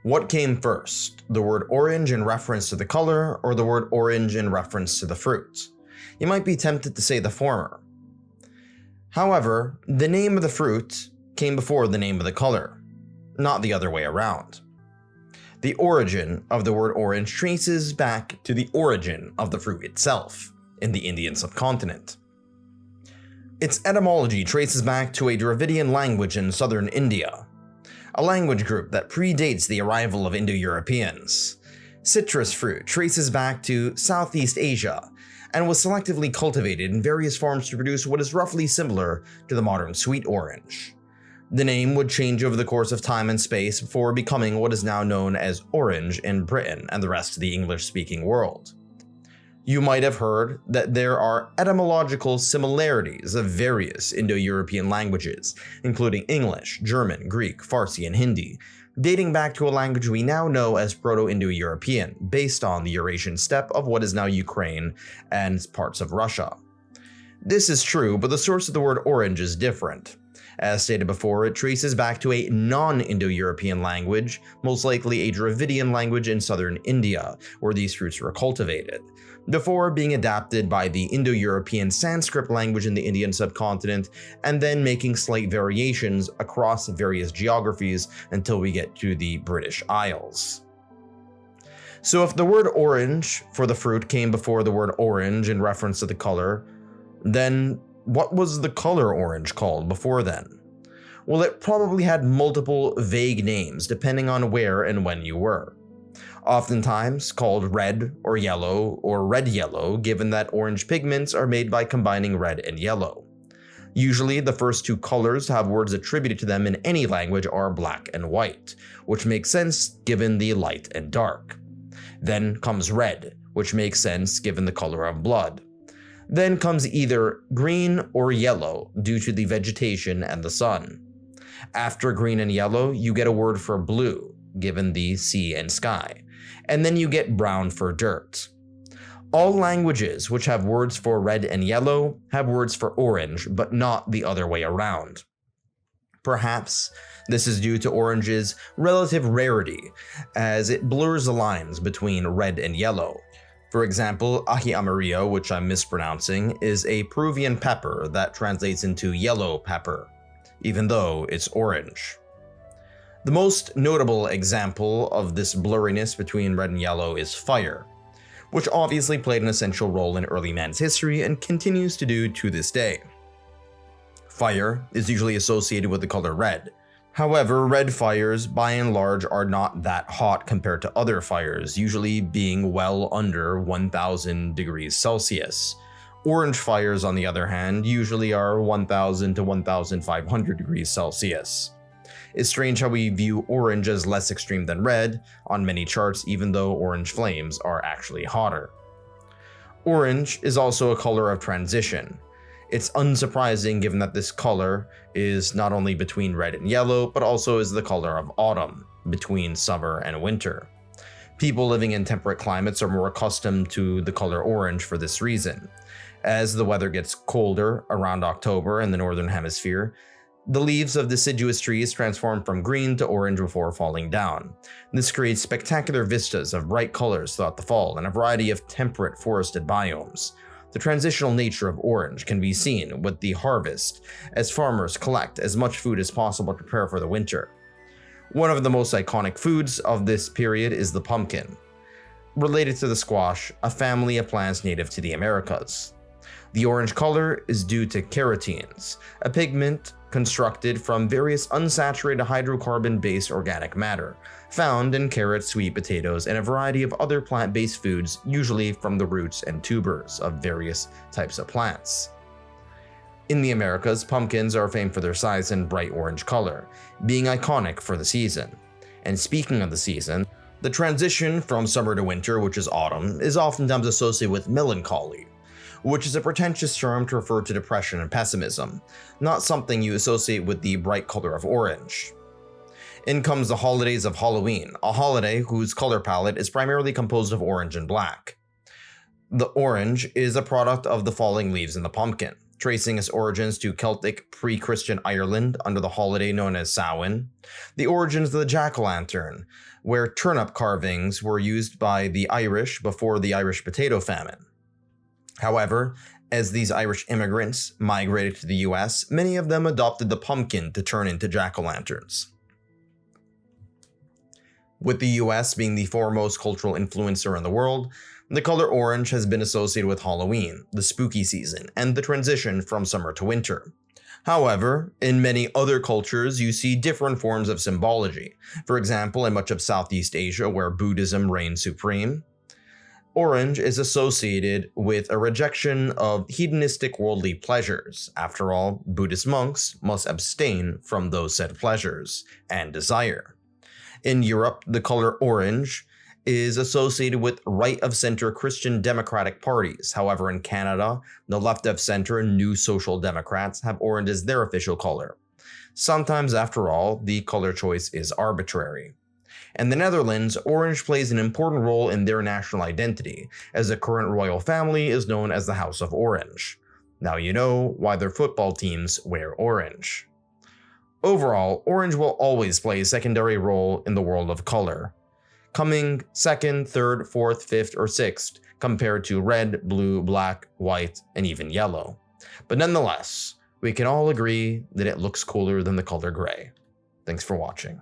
What came first, the word orange in reference to the color or the word orange in reference to the fruit? You might be tempted to say the former. However, the name of the fruit came before the name of the color, not the other way around. The origin of the word orange traces back to the origin of the fruit itself in the Indian subcontinent. Its etymology traces back to a Dravidian language in southern India, a language group that predates the arrival of Indo-Europeans. Citrus fruit traces back to Southeast Asia and was selectively cultivated in various forms to produce what is roughly similar to the modern sweet orange. The name would change over the course of time and space before becoming what is now known as orange in Britain and the rest of the English-speaking world. You might have heard that there are etymological similarities of various Indo-European languages, including English, German, Greek, Farsi, and Hindi, dating back to a language we now know as Proto-Indo-European, based on the Eurasian steppe of what is now Ukraine and parts of Russia. This is true, but the source of the word orange is different. As stated before, it traces back to a non-Indo-European language, most likely a Dravidian language in southern India, where these fruits were cultivated, before being adapted by the Indo-European Sanskrit language in the Indian subcontinent, and then making slight variations across various geographies until we get to the British Isles. So if the word orange for the fruit came before the word orange in reference to the color, then what was the color orange called before then? Well, it probably had multiple vague names depending on where and when you were. Oftentimes called red or red-yellow, given that orange pigments are made by combining red and yellow. Usually, the first two colors have words attributed to them in any language are black and white, which makes sense given the light and dark. Then comes red, which makes sense given the color of blood. Then comes either green or yellow due to the vegetation and the sun. After green and yellow, you get a word for blue, given the sea and sky. And then you get brown for dirt. All languages which have words for red and yellow have words for orange, but not the other way around. Perhaps this is due to orange's relative rarity, as it blurs the lines between red and yellow. For example, ají amarillo, which I'm mispronouncing, is a Peruvian pepper that translates into yellow pepper, even though it's orange. The most notable example of this blurriness between red and yellow is fire, which obviously played an essential role in early man's history and continues to do to this day. Fire is usually associated with the color red. However, red fires by and large are not that hot compared to other fires, usually being well under 1000 degrees Celsius. Orange fires, on the other hand, usually are 1000 to 1500 degrees Celsius. It's strange how we view orange as less extreme than red on many charts, even though orange flames are actually hotter. Orange is also a color of transition. It's unsurprising given that this color is not only between red and yellow, but also is the color of autumn, between summer and winter. People living in temperate climates are more accustomed to the color orange for this reason. As the weather gets colder around October in the northern hemisphere, the leaves of deciduous trees transform from green to orange before falling down. This creates spectacular vistas of bright colors throughout the fall in a variety of temperate forested biomes. The transitional nature of orange can be seen with the harvest, as farmers collect as much food as possible to prepare for the winter. One of the most iconic foods of this period is the pumpkin, related to the squash, a family of plants native to the Americas. The orange color is due to carotenes, a pigment constructed from various unsaturated hydrocarbon-based organic matter, found in carrots, sweet potatoes, and a variety of other plant-based foods, usually from the roots and tubers of various types of plants. In the Americas, pumpkins are famed for their size and bright orange color, being iconic for the season. And speaking of the season, the transition from summer to winter, which is autumn, is oftentimes associated with melancholy, which is a pretentious term to refer to depression and pessimism, not something you associate with the bright color of orange. In comes the holidays of Halloween, a holiday whose color palette is primarily composed of orange and black. The orange is a product of the falling leaves in the pumpkin, tracing its origins to Celtic pre-Christian Ireland under the holiday known as Samhain, the origins of the jack-o'-lantern, where turnip carvings were used by the Irish before the Irish potato famine. However, as these Irish immigrants migrated to the US, many of them adopted the pumpkin to turn into jack-o'-lanterns. With the US being the foremost cultural influencer in the world, the color orange has been associated with Halloween, the spooky season, and the transition from summer to winter. However, in many other cultures, you see different forms of symbology. For example, in much of Southeast Asia, where Buddhism reigns supreme, orange is associated with a rejection of hedonistic worldly pleasures. After all, Buddhist monks must abstain from those said pleasures and desire. In Europe, the color orange is associated with right-of-center Christian Democratic parties. However, in Canada, the left-of-center and New Social Democrats have orange as their official color. Sometimes, after all, the color choice is arbitrary. In the Netherlands, orange plays an important role in their national identity, as the current royal family is known as the House of Orange. Now you know why their football teams wear orange. Overall, orange will always play a secondary role in the world of color, coming second, third, fourth, fifth, or sixth compared to red, blue, black, white, and even yellow. But nonetheless, we can all agree that it looks cooler than the color gray. Thanks for watching.